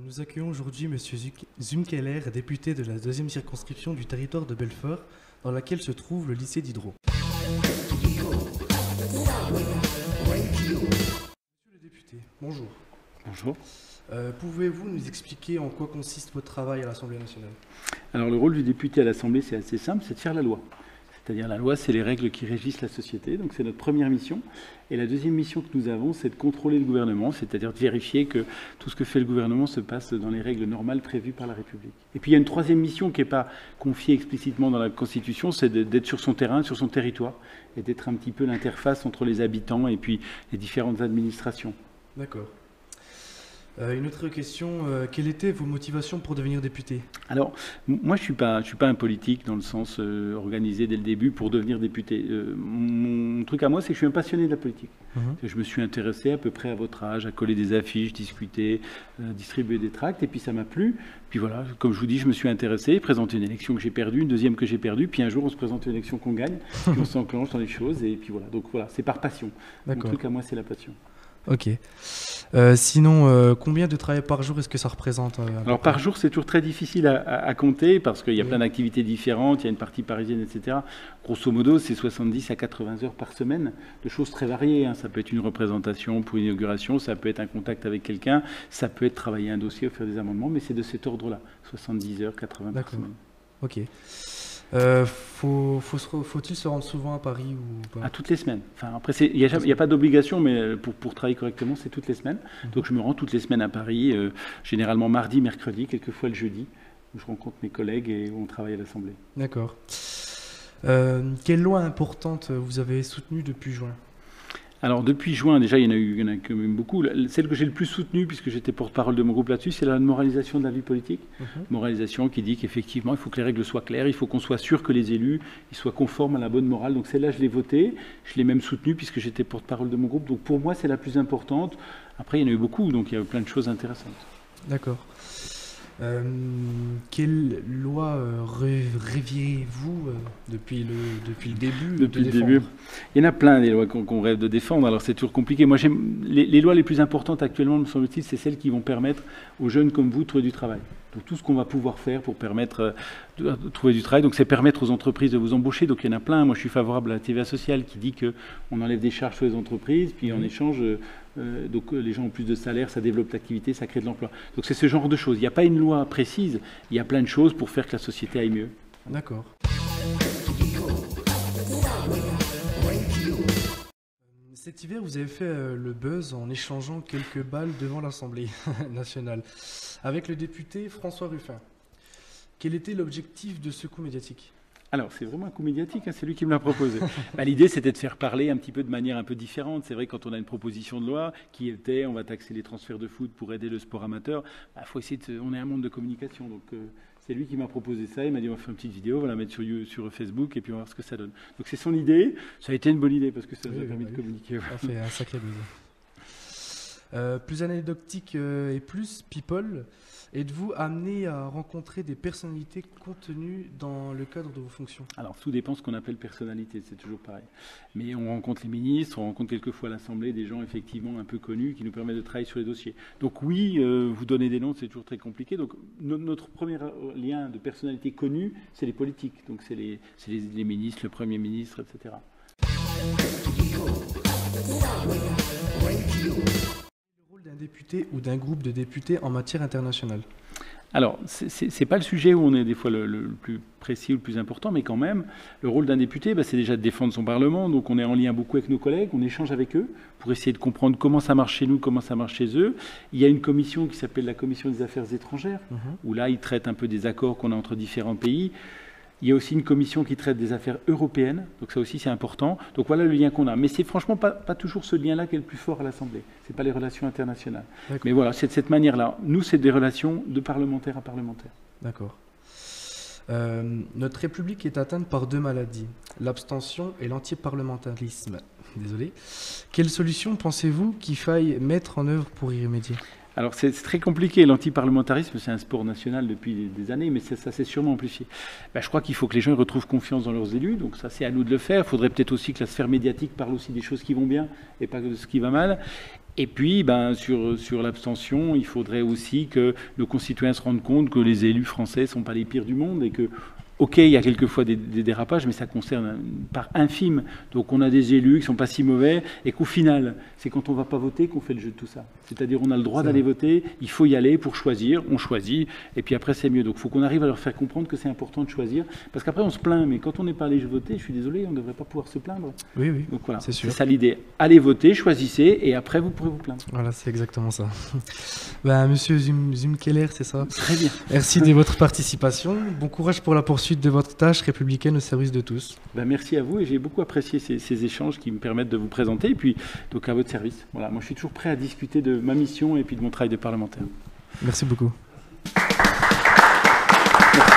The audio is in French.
Nous accueillons aujourd'hui M. Zumkeller, député de la deuxième circonscription du territoire de Belfort, dans laquelle se trouve le lycée d'Hydro. Monsieur le député, bonjour. Bonjour. Pouvez-vous nous expliquer en quoi consiste votre travail à l'Assemblée nationale? Alors le rôle du député à l'Assemblée, c'est assez simple, c'est de faire la loi. C'est-à-dire la loi, c'est les règles qui régissent la société, donc c'est notre première mission. Et la deuxième mission que nous avons, c'est de contrôler le gouvernement, c'est-à-dire de vérifier que tout ce que fait le gouvernement se passe dans les règles normales prévues par la République. Et puis il y a une troisième mission qui n'est pas confiée explicitement dans la Constitution, c'est d'être sur son terrain, sur son territoire, et d'être un petit peu l'interface entre les habitants et puis les différentes administrations. D'accord. Une autre question, quelles étaient vos motivations pour devenir député? Alors, moi je suis pas un politique dans le sens organisé dès le début pour devenir député. Mon truc à moi, c'est que je suis un passionné de la politique. Je me suis intéressé à peu près à votre âge, à coller des affiches, discuter, distribuer des tracts, et puis ça m'a plu. Puis voilà, comme je vous dis, je me suis intéressé, présenté une élection que j'ai perdue, une deuxième que j'ai perdue, puis un jour on se présente une élection qu'on gagne, puis on s'enclenche dans les choses, et puis voilà. Donc voilà, c'est par passion. Mon truc à moi, c'est la passion. Ok. Sinon, combien de travail par jour est-ce que ça représente Alors par jour, c'est toujours très difficile à compter parce qu'il y a plein d'activités différentes, il y a une partie parisienne, etc. Grosso modo, c'est 70 à 80 heures par semaine, de choses très variées. Ça peut être une représentation pour une inauguration, ça peut être un contact avec quelqu'un, ça peut être travailler un dossier ou faire des amendements, mais c'est de cet ordre-là, 70 heures, 80 par semaine. Ok. Faut-il se rendre souvent à Paris ou pas? Toutes les semaines. Enfin, après, il n'y a pas d'obligation, mais pour travailler correctement, c'est toutes les semaines. Donc je me rends toutes les semaines à Paris, généralement mardi, mercredi, quelquefois le jeudi, où je rencontre mes collègues et où on travaille à l'Assemblée. D'accord. Quelle loi importante vous avez soutenue depuis juin? Alors depuis juin, déjà, il y en a quand même beaucoup. Celle que j'ai le plus soutenue, puisque j'étais porte-parole de mon groupe là-dessus, c'est la moralisation de la vie politique. Moralisation qui dit qu'effectivement, il faut que les règles soient claires, il faut qu'on soit sûr que les élus ils soient conformes à la bonne morale. Donc celle-là, je l'ai votée, je l'ai même soutenue, puisque j'étais porte-parole de mon groupe. Donc pour moi, c'est la plus importante. Après, il y en a eu beaucoup, donc il y a eu plein de choses intéressantes. D'accord. Quelle loi rêviez-vous depuis le début Depuis le début. Il y en a plein des lois qu'on rêve de défendre, alors c'est toujours compliqué. Moi, j'aime les lois les plus importantes actuellement, me semble-t-il, c'est celles qui vont permettre aux jeunes comme vous de trouver du travail. Donc tout ce qu'on va pouvoir faire pour permettre de trouver du travail, donc c'est permettre aux entreprises de vous embaucher. Donc il y en a plein. Moi, je suis favorable à la TVA sociale qui dit qu'on enlève des charges sur les entreprises, puis en échange, donc les gens ont plus de salaire, ça développe l'activité, ça crée de l'emploi. Donc c'est ce genre de choses. Il n'y a pas une loi précise, il y a plein de choses pour faire que la société aille mieux. D'accord. Cet hiver, vous avez fait le buzz en échangeant quelques balles devant l'Assemblée nationale avec le député François Ruffin. Quel était l'objectif de ce coup médiatique? Alors, c'est vraiment un coup médiatique, c'est lui qui me l'a proposé. L'idée, c'était de faire parler un petit peu de manière un peu différente. C'est vrai, quand on a une proposition de loi qui était on va taxer les transferts de foot pour aider le sport amateur, faut essayer on est un monde de communication. Donc, c'est lui qui m'a proposé ça. Il m'a dit on va faire une petite vidéo, on va la mettre sur Facebook et puis on va voir ce que ça donne. Donc, c'est son idée. Ça a été une bonne idée parce que ça nous a permis de communiquer. Ça fait un sacré buzz. Plus anecdotique et plus people, êtes-vous amené à rencontrer des personnalités contenues dans le cadre de vos fonctions? Alors, tout dépend de ce qu'on appelle personnalité, c'est toujours pareil. Mais on rencontre les ministres, on rencontre quelquefois à l'Assemblée des gens effectivement un peu connus qui nous permettent de travailler sur les dossiers. Donc oui, vous donner des noms, c'est toujours très compliqué. Donc notre premier lien de personnalité connue, c'est les politiques. Donc c'est les ministres, le Premier ministre, etc. D'un député ou d'un groupe de députés en matière internationale? Alors, c'est pas le sujet où on est des fois le plus précis ou le plus important, mais quand même, le rôle d'un député, c'est déjà de défendre son Parlement. Donc on est en lien beaucoup avec nos collègues, on échange avec eux pour essayer de comprendre comment ça marche chez nous, comment ça marche chez eux. Il y a une commission qui s'appelle la Commission des Affaires étrangères, où là, ils traitent un peu des accords qu'on a entre différents pays. Il y a aussi une commission qui traite des affaires européennes, donc ça aussi c'est important. Donc voilà le lien qu'on a. Mais c'est franchement pas toujours ce lien-là qui est le plus fort à l'Assemblée. Ce n'est pas les relations internationales. Mais voilà, c'est de cette manière-là. Nous, c'est des relations de parlementaire à parlementaire. D'accord. Notre République est atteinte par deux maladies, l'abstention et l'antiparlementarisme. Désolé. Quelle solution pensez-vous qu'il faille mettre en œuvre pour y remédier? Alors c'est très compliqué, l'antiparlementarisme c'est un sport national depuis des années, mais ça s'est sûrement amplifié. Je crois qu'il faut que les gens retrouvent confiance dans leurs élus, donc ça c'est à nous de le faire. Il faudrait peut-être aussi que la sphère médiatique parle aussi des choses qui vont bien et pas de ce qui va mal. Et puis sur l'abstention, il faudrait aussi que nos concitoyens se rendent compte que les élus français ne sont pas les pires du monde et que ok, il y a quelquefois des dérapages, mais ça concerne une part infime. Donc on a des élus qui ne sont pas si mauvais, et qu'au final, c'est quand on ne va pas voter qu'on fait le jeu de tout ça. C'est-à-dire on a le droit d'aller voter, il faut y aller pour choisir, on choisit, et puis après c'est mieux. Donc il faut qu'on arrive à leur faire comprendre que c'est important de choisir, parce qu'après on se plaint, mais quand on n'est pas allé voter, je suis désolé, on ne devrait pas pouvoir se plaindre. Oui, donc voilà, c'est sûr. C'est ça l'idée. Allez voter, choisissez, et après vous pourrez vous plaindre. Voilà, c'est exactement ça. Monsieur Zumkeller, c'est ça? Très bien. Merci de votre participation. Bon courage pour la poursuite de votre tâche républicaine au service de tous. Merci à vous, et j'ai beaucoup apprécié ces échanges qui me permettent de vous présenter, et puis donc à votre service. Voilà, moi je suis toujours prêt à discuter de ma mission et puis de mon travail de parlementaire. Merci beaucoup. Merci.